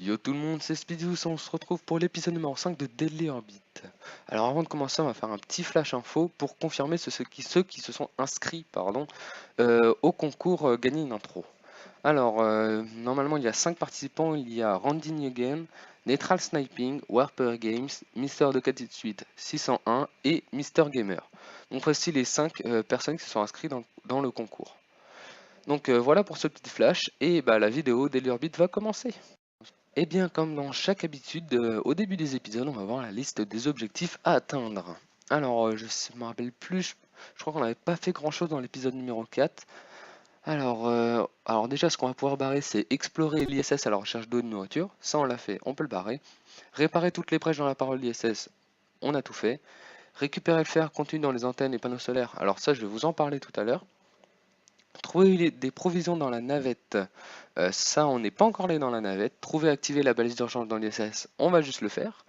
Yo tout le monde, c'est Speedus, on se retrouve pour l'épisode numéro 5 de Deadly Orbit. Alors avant de commencer, on va faire un petit flash info pour confirmer ceux qui se sont inscrits au concours Gagner une intro. Alors, normalement il y a 5 participants, il y a Randy Newgen, Neutral Sniping, Warper Games, Mister de Cat Suite 601 et Mister Gamer. Donc voici les 5 personnes qui se sont inscrites dans le concours. Donc voilà pour ce petit flash, et bah, la vidéo Deadly Orbit va commencer. Eh bien, comme dans chaque habitude, au début des épisodes, on va voir la liste des objectifs à atteindre. Alors, je ne me rappelle plus, je crois qu'on n'avait pas fait grand-chose dans l'épisode numéro 4. Alors déjà, ce qu'on va pouvoir barrer, c'est explorer l'ISS à la recherche d'eau et de nourriture. Ça, on l'a fait, on peut le barrer. Réparer toutes les brèches dans la parole l'ISS, on a tout fait. Récupérer le fer contenu dans les antennes et panneaux solaires. Alors ça, je vais vous en parler tout à l'heure. Trouver des provisions dans la navette, ça on n'est pas encore allé dans la navette. Trouver et activer la balise d'urgence dans l'ISS, on va juste le faire.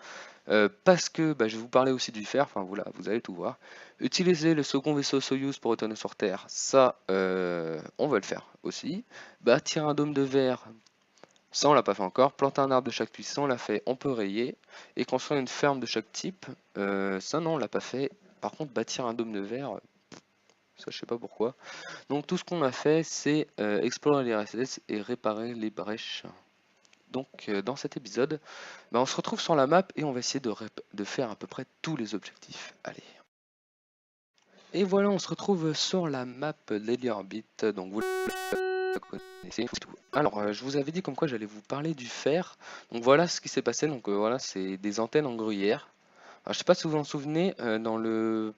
Parce que bah, je vais vous parler aussi du fer, enfin voilà, vous allez tout voir. Utiliser le second vaisseau Soyuz pour retourner sur Terre, ça on va le faire aussi. Bâtir un dôme de verre, ça on l'a pas fait encore. Planter un arbre de chaque puissance, on l'a fait, on peut rayer. Et construire une ferme de chaque type, ça non on l'a pas fait. Par contre bâtir un dôme de verre, ça je sais pas pourquoi. Donc tout ce qu'on a fait, c'est explorer les RSS et réparer les brèches. Donc dans cet épisode, bah, on se retrouve sur la map et on va essayer de faire à peu près tous les objectifs. Allez. Et voilà, on se retrouve sur la map Deadly Orbit. Donc vous la connaissez. Alors je vous avais dit comme quoi j'allais vous parler du fer. Donc voilà ce qui s'est passé. Donc voilà, c'est des antennes en gruyère. Alors, je sais pas si vous vous en souvenez, dans le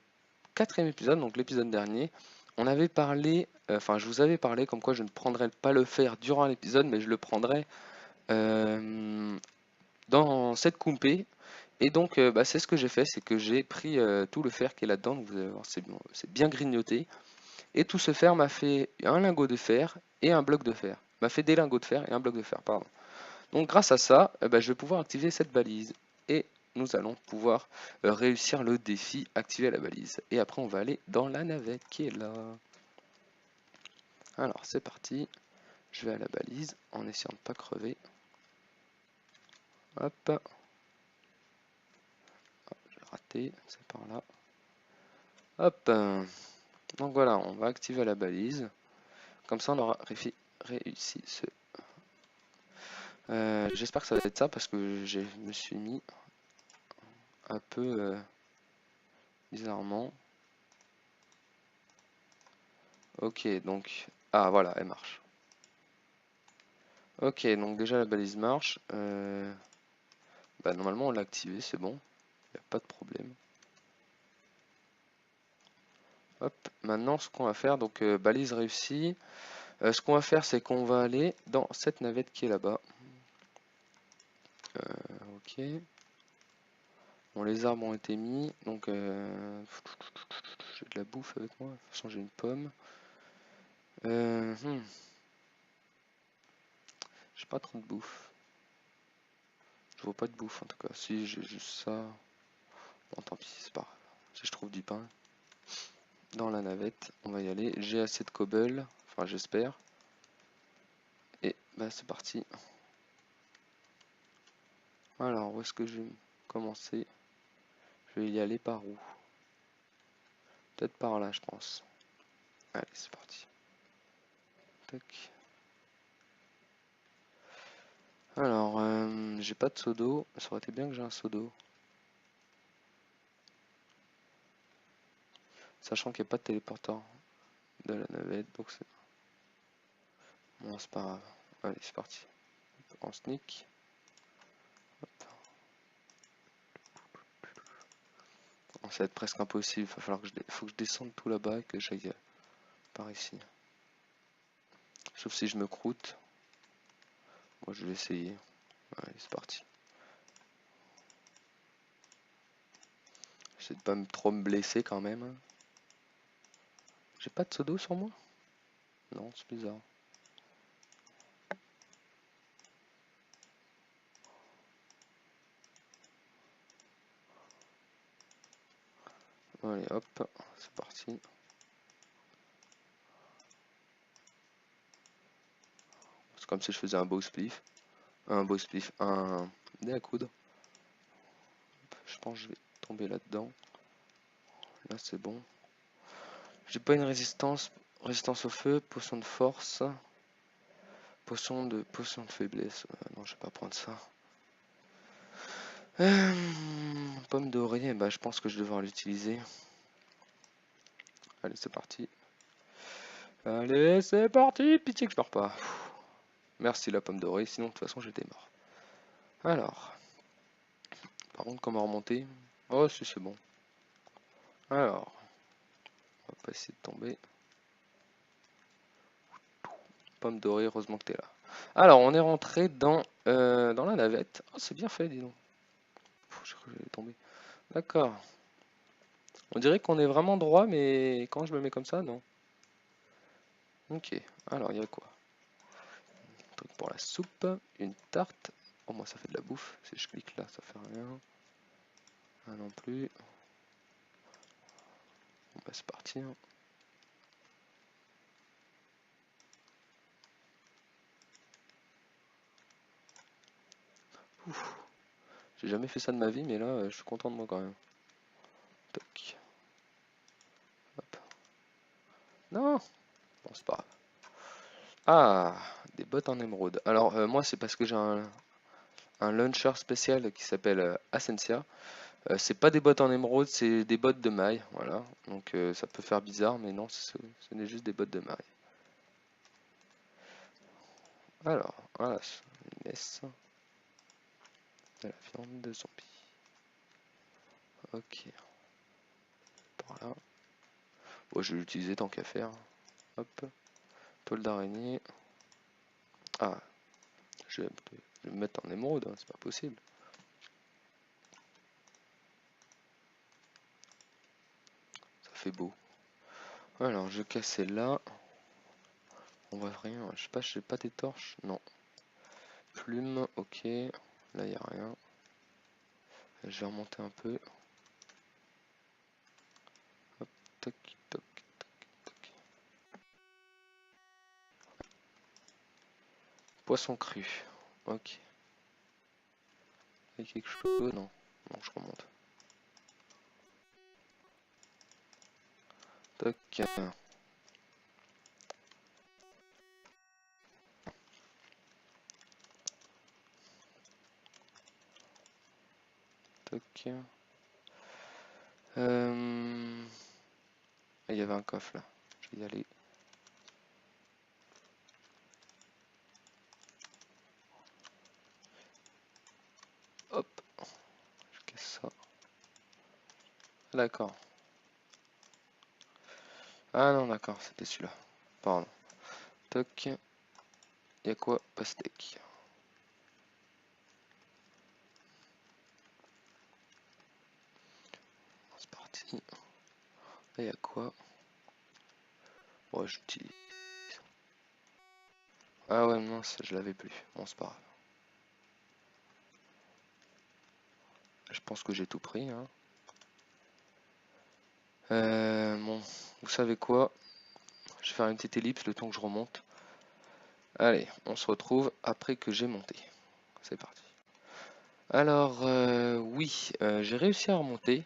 quatrième épisode, donc l'épisode dernier, on avait parlé, enfin je vous avais parlé comme quoi je ne prendrais pas le fer durant l'épisode, mais je le prendrais dans cette compé. Et donc bah, c'est ce que j'ai fait, c'est que j'ai pris tout le fer qui est là-dedans, donc vous allez voir, c'est bien grignoté. Et tout ce fer m'a fait un lingot de fer et un bloc de fer. M'a fait des lingots de fer et un bloc de fer, pardon. Donc grâce à ça, bah, je vais pouvoir activer cette balise. Et nous allons pouvoir réussir le défi, activer la balise. Et après on va aller dans la navette qui est là. Alors c'est parti, je vais à la balise en essayant de ne pas crever. Hop, j'ai raté, c'est par là. Hop, donc voilà, on va activer la balise. Comme ça on aura réussi ce... J'espère que ça va être ça parce que je me suis mis un peu bizarrement. Ok, donc... Ah voilà, elle marche. Ok, donc déjà la balise marche. Bah, normalement on l'a activé, c'est bon. Il n'y a pas de problème. Hop, maintenant ce qu'on va faire, donc balise réussie. Ce qu'on va faire, c'est qu'on va aller dans cette navette qui est là-bas. Ok. Bon, les arbres ont été mis, donc j'ai de la bouffe avec moi. De toute façon, j'ai une pomme. J'ai pas trop de bouffe. Je vois pas de bouffe en tout cas. Si j'ai juste ça. Bon, tant pis, c'est pas grave. Si je trouve du pain dans la navette, on va y aller. J'ai assez de cobble, enfin j'espère. Et bah c'est parti. Alors, où est-ce que je vais commencer? Je vais y aller par où? Peut-être par là, je pense. Allez, c'est parti. Tac. Alors, j'ai pas de seau d'eau. Ça aurait été bien que j'ai un seau d'eau. Sachant qu'il n'y a pas de téléporteur de la navette, donc c'est... Bon, c'est pas grave. Allez, c'est parti. En sneak. Hop. Bon, ça va être presque impossible. Il va falloir que faut que je descende tout là-bas et que j'aille par ici. Sauf si je me croûte. Moi, je vais essayer. Allez, c'est parti. J'essaie de pas trop me blesser quand même, hein. J'ai pas de seau d'eau sur moi? Non, c'est bizarre. Allez, hop, c'est parti. C'est comme si je faisais un beau spliff. un beau spiff, un dé à coudre. Je pense que je vais tomber là-dedans. Là c'est bon. J'ai pas une résistance au feu, potion de force, potion de faiblesse. Non, je vais pas prendre ça. Pomme d'oreiller, bah je pense que je devrais l'utiliser. Allez, c'est parti. Allez, c'est parti. Pitié que je meurs pas. Merci la pomme d'oreille, sinon de toute façon j'étais mort. Alors, par contre, comment remonter? Oh, si c'est bon. Alors, on va pas essayer de tomber. Pomme dorée, heureusement que t'es là. Alors, on est rentré dans la navette. Oh, c'est bien fait, dis donc. Je crois que j'allais tomber. D'accord. On dirait qu'on est vraiment droit, mais quand je me mets comme ça, non. Ok. Alors, il y a quoi? Un truc pour la soupe, une tarte. Au moins, ça fait de la bouffe. Si je clique là, ça fait rien. Ah non plus. Bon, bah, c'est parti. Hein. J'ai jamais fait ça de ma vie, mais là, je suis content de moi quand même. Toc. Hop. Non! Bon, c'est pas grave. Ah! Des bottes en émeraude. Alors, moi, c'est parce que j'ai un launcher spécial qui s'appelle Ascensia. C'est pas des bottes en émeraude, c'est des bottes de maille. Voilà. Donc, ça peut faire bizarre, mais non, ce n'est juste des bottes de maille. Alors, voilà, une messe. De la viande de zombie. Ok. Par là. Bon, je vais l'utiliser tant qu'à faire. Hop. Toile d'araignée. Ah, je vais me mettre en émeraude, hein, c'est pas possible. Ça fait beau. Alors, je casse là. On voit rien. Je sais pas, j'ai pas des torches. Non. Plume, ok. Là, il n'y a rien. Je vais remonter un peu. Hop, toc, toc, toc, toc. Poisson cru. Ok. Il y a quelque chose? Non. Non, je remonte. Toc. Toc. Il y avait un coffre là. Je vais y aller. Hop. Je casse ça. D'accord. Ah non, d'accord, c'était celui-là. Pardon. Toc. Il y a quoi? Pastèque. C'est parti. Là, il y a quoi? Bon, j'utilise. Ah ouais, non, ça, je l'avais plus. Bon, c'est pas grave. Je pense que j'ai tout pris. Hein. Bon, vous savez quoi? Je vais faire une petite ellipse le temps que je remonte. Allez, on se retrouve après que j'ai monté. C'est parti. Alors, oui, j'ai réussi à remonter.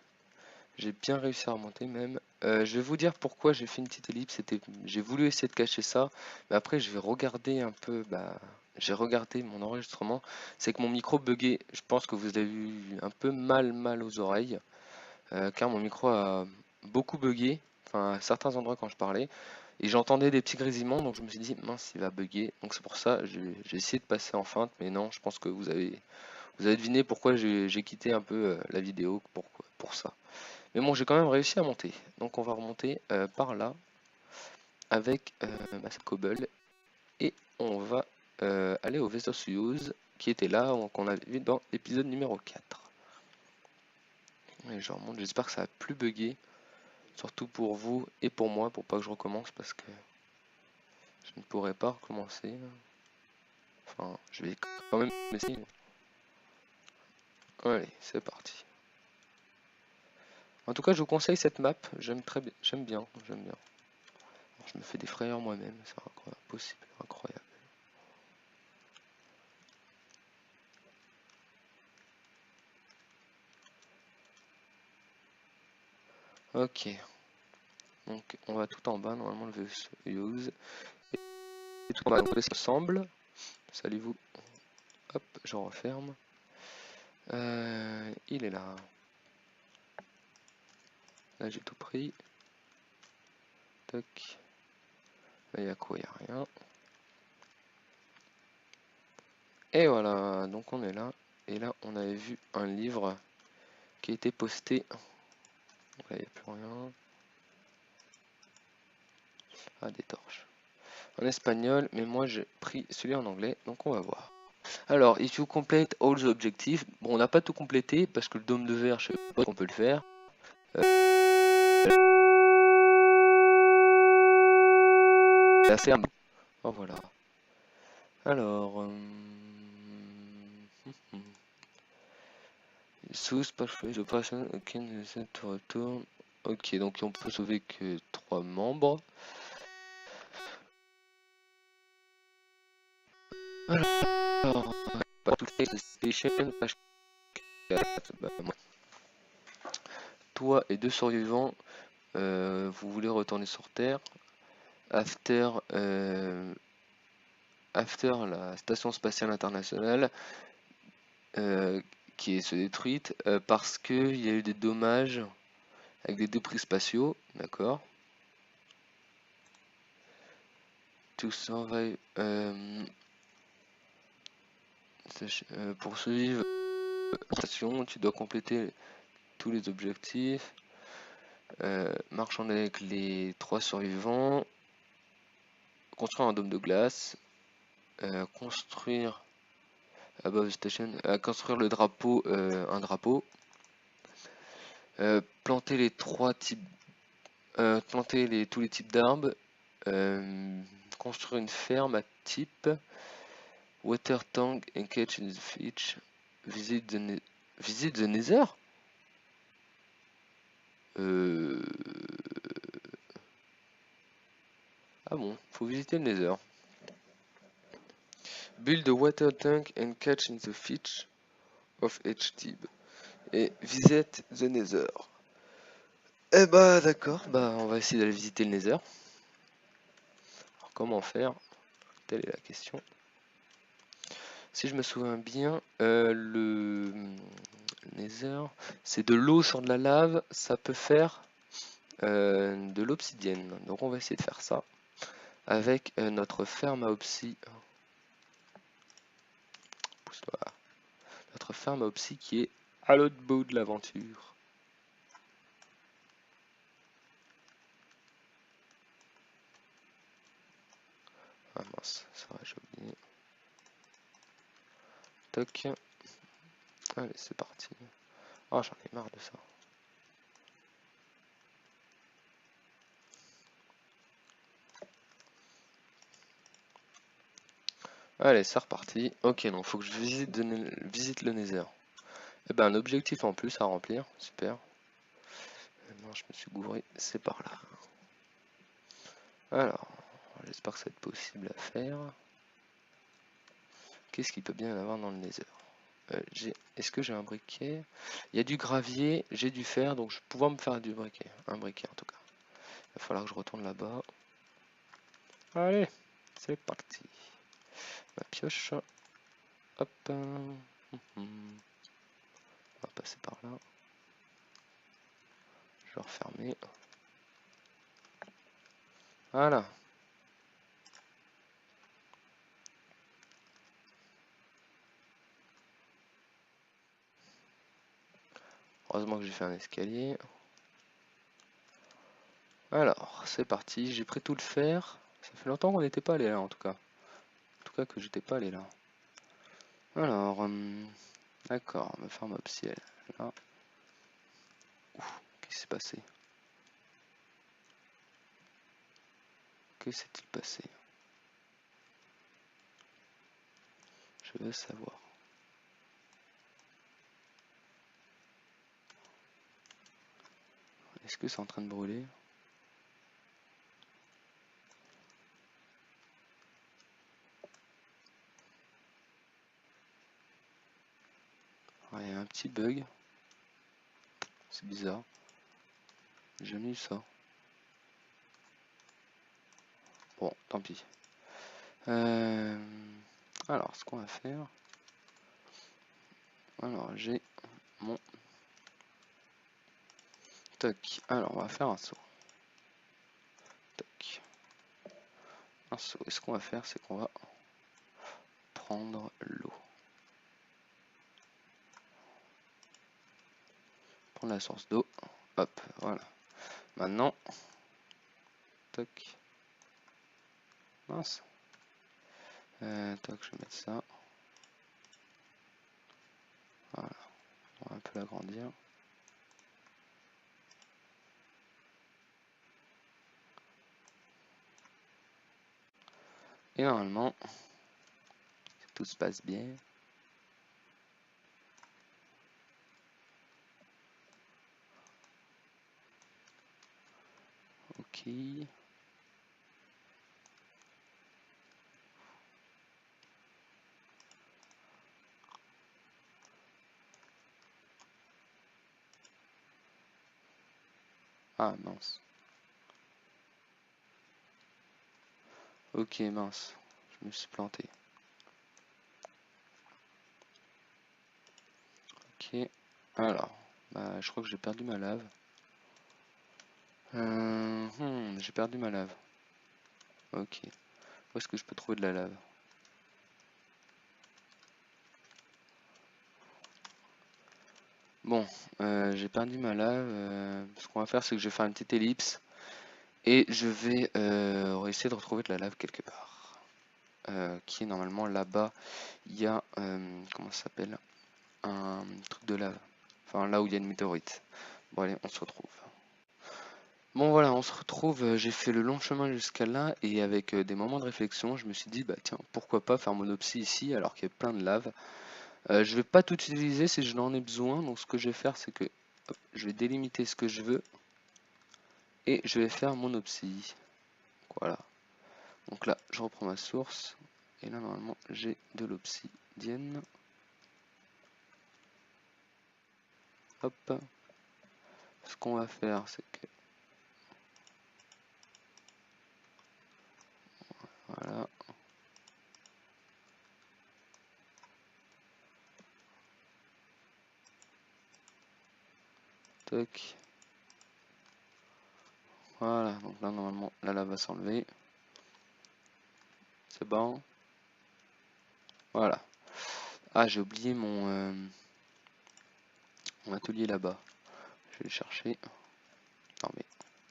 J'ai bien réussi à remonter même. Je vais vous dire pourquoi j'ai fait une petite ellipse. J'ai voulu essayer de cacher ça, mais après je vais regarder un peu. J'ai regardé mon enregistrement. C'est que mon micro buguait. Je pense que vous avez eu un peu mal aux oreilles, car mon micro a beaucoup bugué. Enfin, à certains endroits quand je parlais, et j'entendais des petits grésillements, donc je me suis dit mince, il va bugger. Donc c'est pour ça j'ai essayé de passer en feinte, mais non, je pense que vous avez deviné pourquoi j'ai quitté un peu la vidéo pour ça. Mais bon, j'ai quand même réussi à monter. Donc on va remonter par là avec ma cobble et on va aller au vaisseau Soyuz qui était là, qu'on a vu dans l'épisode numéro 4. Et je remonte, j'espère que ça a plus bugué, surtout pour vous et pour moi, pour pas que je recommence parce que je ne pourrais pas recommencer. Enfin, je vais quand même essayer. Allez, c'est parti. En tout cas, je vous conseille cette map, j'aime bien. Alors, je me fais des frayeurs moi-même, c'est incroyable, incroyable. Ok, donc on va tout en bas, normalement le use, et tout en bas, donc on ensemble. Salut vous. Hop, je referme. Il est là. Là j'ai tout pris. Tac. Là il y a quoi? Il n'y a rien. Et voilà, donc on est là. Et là on avait vu un livre qui a été posté. Donc là il n'y a plus rien. Ah, des torches. En espagnol, mais moi j'ai pris celui en anglais, donc on va voir. Alors, if you complete all the objectives, bon on n'a pas tout complété parce que le dôme de verre, je sais pas qu'on peut le faire. La ferme. Oh voilà. Alors, sous the person can to return. Ok, donc on peut sauver que 3 membres. Alors, pas toutes les stations, page 4, bah, moi. Toi et 2 survivants, vous voulez retourner sur Terre. After la station spatiale internationale qui est se détruite parce qu'il y a eu des dommages avec des débris spatiaux, d'accord. To survive, pour survivre la station, tu dois compléter tous les objectifs. Marchand avec les 3 survivants, construire un dôme de glace, construire above station, construire le drapeau, un drapeau, planter les 3 types, planter tous les types d'arbres, construire une ferme à type, water tank and catch the fish, visit the nether. Ah bon, faut visiter le nether. Build a water tank and catch in the fish of each type. Et visit the nether. Eh bah d'accord, bah on va essayer d'aller visiter le nether. Alors, comment faire? Telle est la question. Si je me souviens bien, le nether, c'est de l'eau sur de la lave, ça peut faire de l'obsidienne. Donc on va essayer de faire ça avec notre ferme à obsi. Pousse-toi. Notre ferme à obsi qui est à l'autre bout de l'aventure. Ah mince, c'est vrai, j'ai oublié. Toc. Allez, c'est parti. Oh, j'en ai marre de ça. Allez, c'est reparti. Ok, donc faut que je visite le nether. Et ben un objectif en plus à remplir, super. Non, je me suis gouré, c'est par là. Alors, j'espère que ça va être possible à faire. Qu'est-ce qu'il peut bien y avoir dans le nether? Est-ce que j'ai un briquet? Il y a du gravier, j'ai du fer, donc je vais pouvoir me faire du briquet. Un briquet en tout cas. Il va falloir que je retourne là-bas. Allez, c'est parti. Ma pioche. Hop. On va passer par là. Je vais refermer. Voilà. Heureusement que j'ai fait un escalier. Alors, c'est parti. J'ai pris tout le fer. Ça fait longtemps qu'on n'était pas allé là en tout cas. En tout cas que j'étais pas allé là. Alors, d'accord, ma ferme obsidienne. Là. Ouf, qu'est-ce qui s'est passé? Que s'est-il passé? Je veux savoir. Est-ce que c'est en train de brûler? Il y a un petit bug. C'est bizarre. J'ai jamais eu ça. Bon, tant pis. Alors, ce qu'on va faire... Alors, j'ai mon... Toc. Alors, on va faire un saut. Toc. Un saut. Et ce qu'on va faire, c'est qu'on va prendre l'eau. Prendre la source d'eau. Hop, voilà. Maintenant... Toc. Mince. Toc, je vais mettre ça. Voilà. On va un peu l'agrandir. Et normalement, si tout se passe bien, ok. Ah mince. Ok, mince. Je me suis planté. Ok. Alors, bah, je crois que j'ai perdu ma lave. J'ai perdu ma lave. Ok. Où est-ce que je peux trouver de la lave? Bon, j'ai perdu ma lave. Ce qu'on va faire, c'est que je vais faire une petite ellipse. Et je vais essayer de retrouver de la lave quelque part. Qui est normalement là-bas. Il y a, comment ça s'appelle? Un truc de lave. Enfin, là où il y a une météorite. Bon, allez, on se retrouve. Bon voilà, on se retrouve, j'ai fait le long chemin jusqu'à là et avec des moments de réflexion, je me suis dit bah tiens, pourquoi pas faire monopsie ici alors qu'il y a plein de lave. Je vais pas tout utiliser si je n'en ai besoin, donc ce que je vais faire c'est que hop, je vais délimiter ce que je veux et je vais faire monopsie. Voilà. Donc là, je reprends ma source et là normalement j'ai de l'obsidienne. Hop. Ce qu'on va faire c'est que voilà. Toc. Voilà, donc là normalement la lave va s'enlever. C'est bon. Voilà. Ah, j'ai oublié mon atelier là-bas. Je vais le chercher.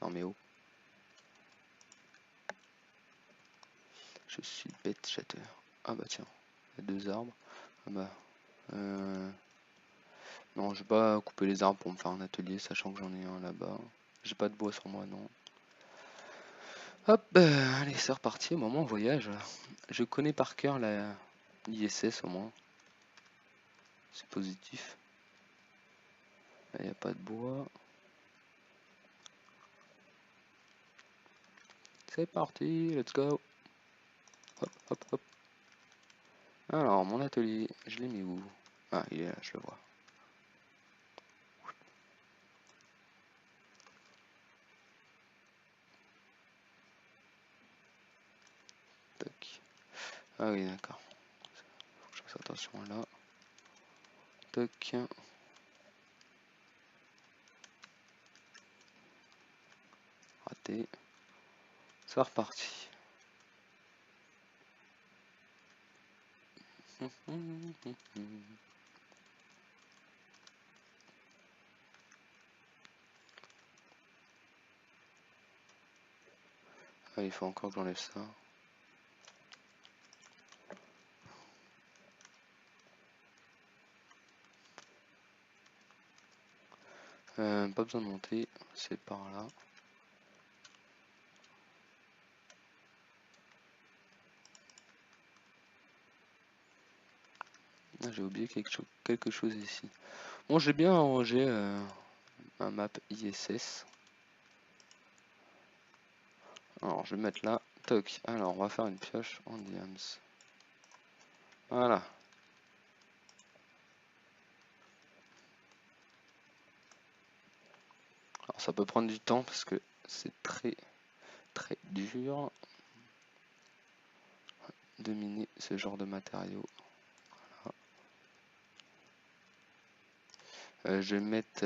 Non mais oh. Je suis bête chateur. Ah bah tiens, il y a deux arbres. Ah bah. Non, je vais pas couper les arbres pour me faire un atelier, sachant que j'en ai un là-bas. J'ai pas de bois sur moi, non. Hop, allez, c'est reparti. Au moment voyage. Je connais par cœur la l'ISS au moins. C'est positif. Là, il n'y a pas de bois. C'est parti, let's go. Hop, hop, hop. Alors, mon atelier, je l'ai mis où? Ah, il est là, je le vois. Tac. Ah oui, d'accord. Faut que je fasse attention là. Tac. Raté. C'est reparti. Ah, il faut encore que j'enlève ça. Pas besoin de monter, c'est par là. Ah, j'ai oublié quelque chose ici. Bon, j'ai bien arrangé un map ISS. Alors, je vais mettre là. Toc. Alors, on va faire une pioche en diams. Voilà. Alors, Ça peut prendre du temps parce que c'est très dur de miner ce genre de matériaux. Je vais mettre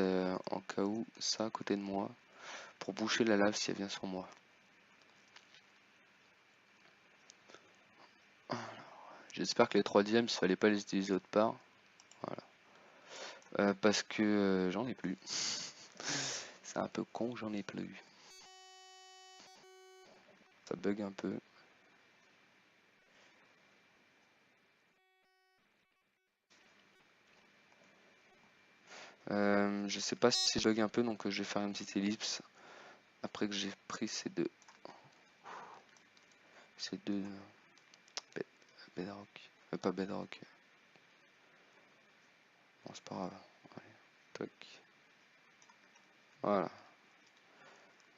en cas où ça à côté de moi pour boucher la lave si elle vient sur moi. J'espère que les 3e, il fallait pas les utiliser autre part. Voilà. Parce que j'en ai plus. C'est un peu con, j'en ai plus. Ça bug un peu. Je sais pas si je bug un peu, donc je vais faire une petite ellipse après que j'ai pris ces deux bedrock, pas bedrock. Bon, c'est pas grave. Allez, toc. Voilà.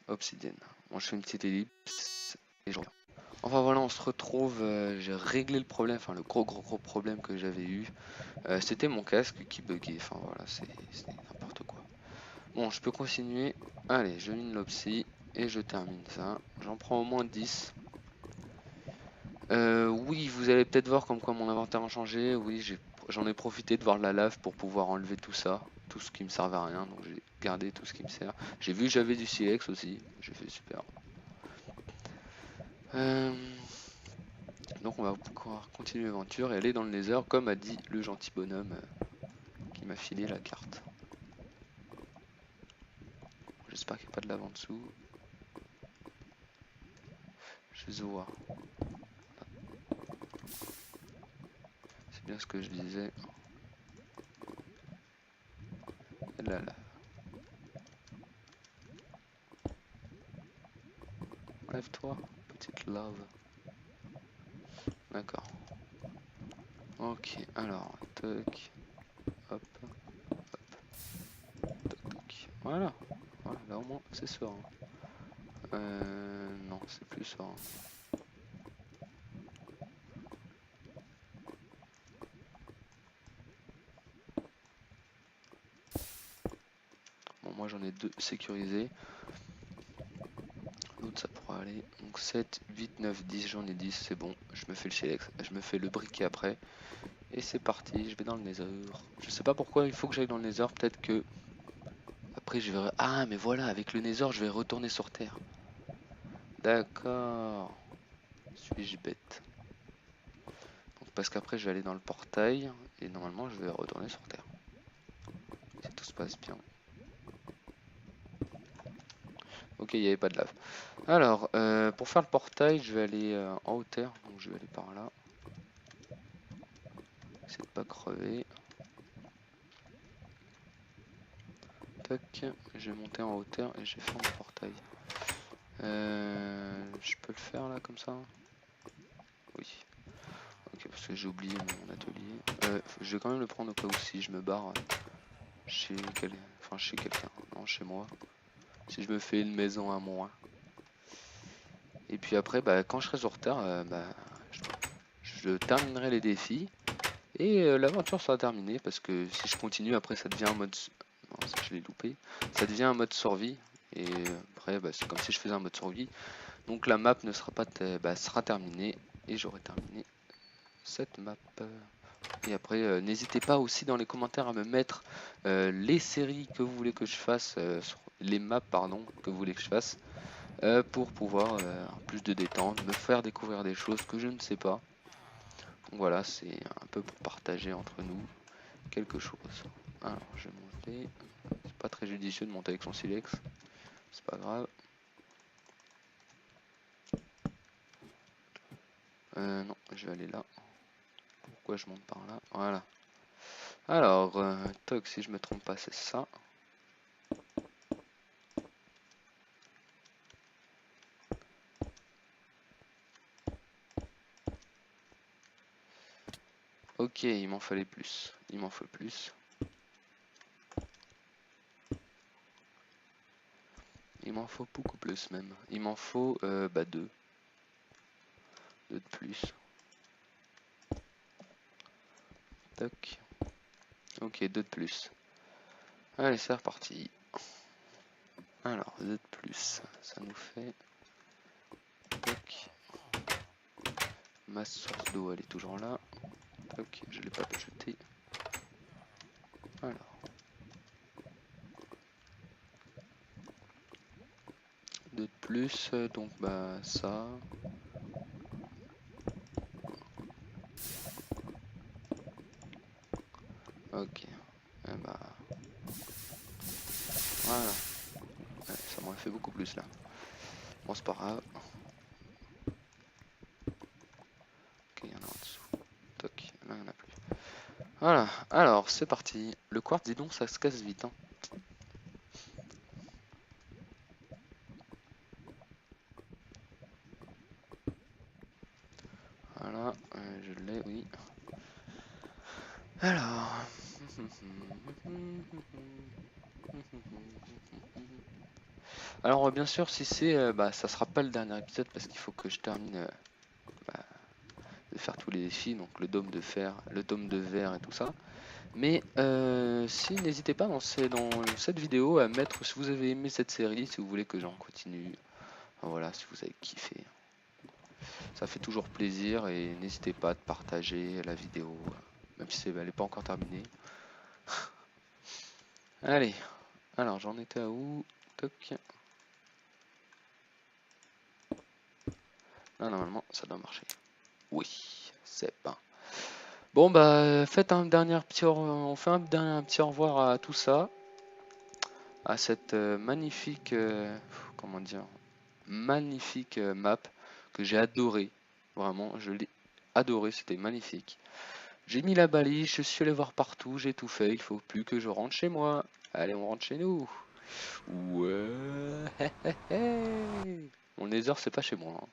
Obsidienne. Bon, je fais une petite ellipse et je reviens. Enfin voilà, on se retrouve. J'ai réglé le problème, enfin le gros problème que j'avais eu. C'était mon casque qui buguait. Enfin voilà, c'est n'importe quoi. Bon, je peux continuer. Allez, je mine l'obsi et je termine ça. J'en prends au moins 10. Oui, vous allez peut-être voir comme quoi mon inventaire a changé. Oui, j'en ai profité de voir la lave pour pouvoir enlever tout ça. Tout ce qui me servait à rien. Donc j'ai gardé tout ce qui me sert. J'ai vu que j'avais du silex aussi. J'ai fait super. Donc on va pouvoir continuer l'aventure et aller dans le Nether comme a dit le gentil bonhomme qui m'a filé la carte. J'espère qu'il n'y a pas de lave en dessous. Je vois. C'est bien ce que je disais. Il y a de la lave. Enlève-toi, petite lave. D'accord. Ok, alors, toc, hop, toc, toc. Voilà. Voilà, là au moins c'est serein. Non, c'est plus serein. Bon, moi j'en ai 2 sécurisés. L'autre ça pourra aller. Donc 7, 8, 9, 10, j'en ai 10, c'est bon. Je me fais le silex, je me fais le briquet après. Et c'est parti, je vais dans le Nether. Je sais pas pourquoi il faut que j'aille dans le Nether, peut-être que après je verrai. Ah mais voilà, avec le Nether je vais retourner sur Terre. D'accord. Suis-je bête? Donc, parce qu'après je vais aller dans le portail et normalement je vais retourner sur Terre. Si tout se passe bien. Ok, il n'y avait pas de lave. Alors, pour faire le portail, je vais aller en hauteur. Donc je vais aller par là. Essayer de pas crever. Tac, je vais monter en hauteur et je vais faire mon portail. Je peux le faire là comme ça? Oui. Ok, parce que j'ai oublié mon atelier. Je vais quand même le prendre au cas où si je me barre chez chez quelqu'un. Non, chez moi. Si je me fais une maison à moi. Et puis après, bah, quand je serai sur Terre, je terminerai les défis. Et l'aventure sera terminée parce que si je continue après ça devient un mode... Non, ça je l'ai loupé. Ça devient un mode survie. Et après bah, c'est comme si je faisais un mode survie. Donc la map ne sera pas sera terminée. Et j'aurai terminé cette map. Et après n'hésitez pas aussi dans les commentaires à me mettre les séries que vous voulez que je fasse. Les maps pardon que vous voulez que je fasse. Pour pouvoir plus de détente, me faire découvrir des choses que je ne sais pas. Donc voilà, c'est un peu pour partager entre nous quelque chose. Alors, je vais monter. C'est pas très judicieux de monter avec son silex. C'est pas grave. Non, je vais aller là. Pourquoi je monte par là? Voilà. Alors, toc, si je me trompe pas, c'est ça. Ok, il m'en fallait plus. Il m'en faut plus. Il m'en faut beaucoup plus même. Il m'en faut 2. 2 de plus. Toc. Ok, 2 de plus. Allez, c'est reparti. Alors, Z+, ça nous fait... Toc. Ma source d'eau, elle est toujours là. Toc, je l'ai pas jeté. Alors. 2 de plus, donc bah ça. Ok. Et bah... Voilà. Ouais, ça m'en fait beaucoup plus là. Bon, c'est pas grave. Ok, il y en a en dessous. Toc, là il n'y en a plus. Voilà, alors c'est parti. Le quartz, dis donc, ça se casse vite. Hein. Voilà, je l'ai, oui. Alors. Alors, bien sûr, si c'est. Bah, ça sera pas le dernier épisode parce qu'il faut que je termine bah, de faire tous les défis. Donc, le dôme de fer, le dôme de verre et tout ça. Mais si, n'hésitez pas dans cette vidéo à mettre si vous avez aimé cette série, si vous voulez que j'en continue. Enfin, voilà, si vous avez kiffé. Ça fait toujours plaisir et n'hésitez pas à partager la vidéo, même si elle n'est pas encore terminée. Allez, alors j'en étais à où? Toc. Là, normalement, ça doit marcher. Oui, c'est pas. Bon, bah, faites un dernier petit on fait un dernier petit au revoir à tout ça. À cette magnifique, comment dire, magnifique map que j'ai adoré. Vraiment, je l'ai adoré, c'était magnifique. J'ai mis la balise, je suis allé voir partout, j'ai tout fait, il faut plus que je rentre chez moi. Allez, on rentre chez nous. Ouais. Mon nether, c'est pas chez moi. Hein.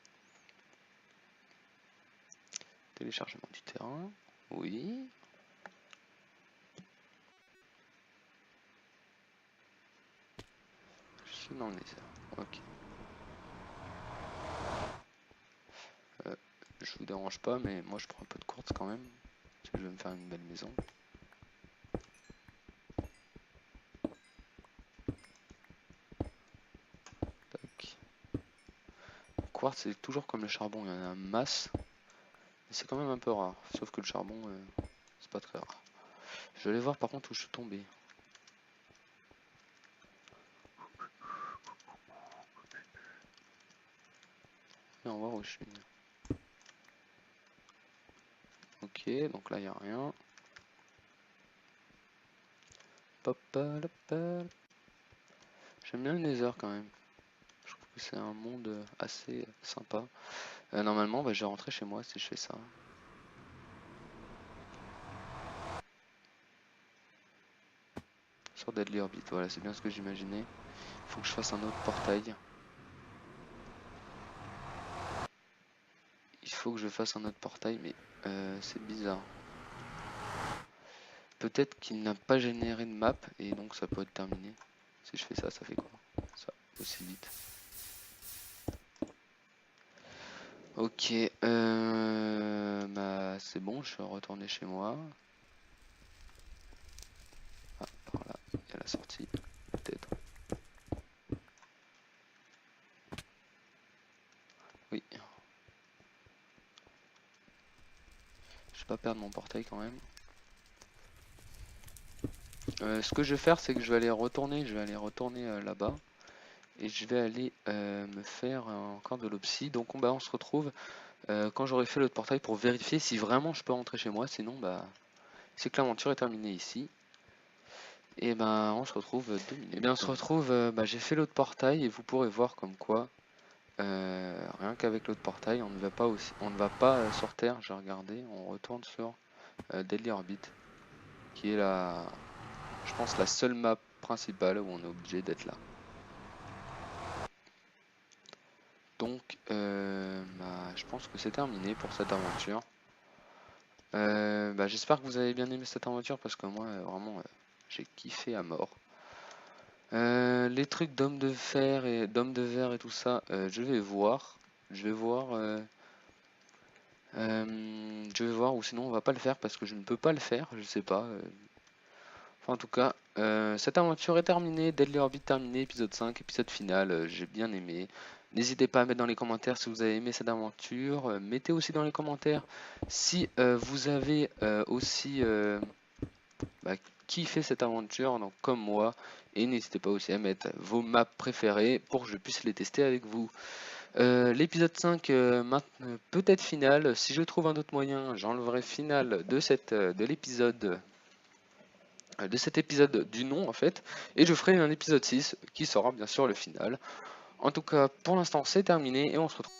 Téléchargement du terrain. Oui. Je suis dans le nether. Ok. Je vous dérange pas, mais moi je prends un peu de quartz quand même. Parce que je vais me faire une belle maison. Tac. Le quartz, c'est toujours comme le charbon, il y en a un masse. Mais c'est quand même un peu rare. Sauf que le charbon, c'est pas très rare. Je vais aller voir par contre où je suis tombé. Et on va voir où je suis. Ok, donc là il n'y a rien. J'aime bien le Nether quand même. Je trouve que c'est un monde assez sympa. Normalement, bah, je vais rentrer chez moi si je fais ça. Sur Deadly Orbit, voilà, c'est bien ce que j'imaginais. Il faut que je fasse un autre portail. Il faut que je fasse un autre portail, mais c'est bizarre. Peut-être qu'il n'a pas généré de map, et donc ça peut être terminé. Si je fais ça, ça fait quoi? Ça, aussi vite. Ok, bah c'est bon, je suis retourné chez moi. Ah, par là, il y a la sortie, peut-être. Oui. Je vais pas perdre mon portail quand même. Ce que je vais faire, c'est que je vais aller retourner, là-bas. Et je vais aller me faire encore de l'opsie. Donc on se retrouve quand j'aurai fait l'autre portail pour vérifier si vraiment je peux rentrer chez moi. Sinon, bah, c'est que l'aventure est terminée ici. Et ben on se retrouve 2 minutes. Et bien on se retrouve, bah, j'ai fait l'autre portail et vous pourrez voir comme quoi, rien qu'avec l'autre portail, on ne va pas sur Terre, j'ai regardé, on retourne sur Deadly Orbit, qui est je pense la seule map principale où on est obligé d'être là. Donc, bah, je pense que c'est terminé pour cette aventure. Bah, j'espère que vous avez bien aimé cette aventure parce que moi, vraiment, j'ai kiffé à mort. Les trucs d'hommes de fer et d'hommes de verre et tout ça, je vais voir. Je vais voir. Je vais voir ou sinon on va pas le faire parce que je ne peux pas le faire. Je sais pas. Enfin, en tout cas, cette aventure est terminée, Deadly Orbit terminé, épisode 5, épisode final, j'ai bien aimé. N'hésitez pas à mettre dans les commentaires si vous avez aimé cette aventure. Mettez aussi dans les commentaires si vous avez aussi bah, kiffé cette aventure, donc comme moi. Et n'hésitez pas aussi à mettre vos maps préférées pour que je puisse les tester avec vous. L'épisode 5 peut-être final. Si je trouve un autre moyen, j'enlèverai final de l'épisode de cet épisode du nom en fait, et je ferai un épisode 6 qui sera bien sûr le final. En tout cas, pour l'instant c'est terminé et on se retrouve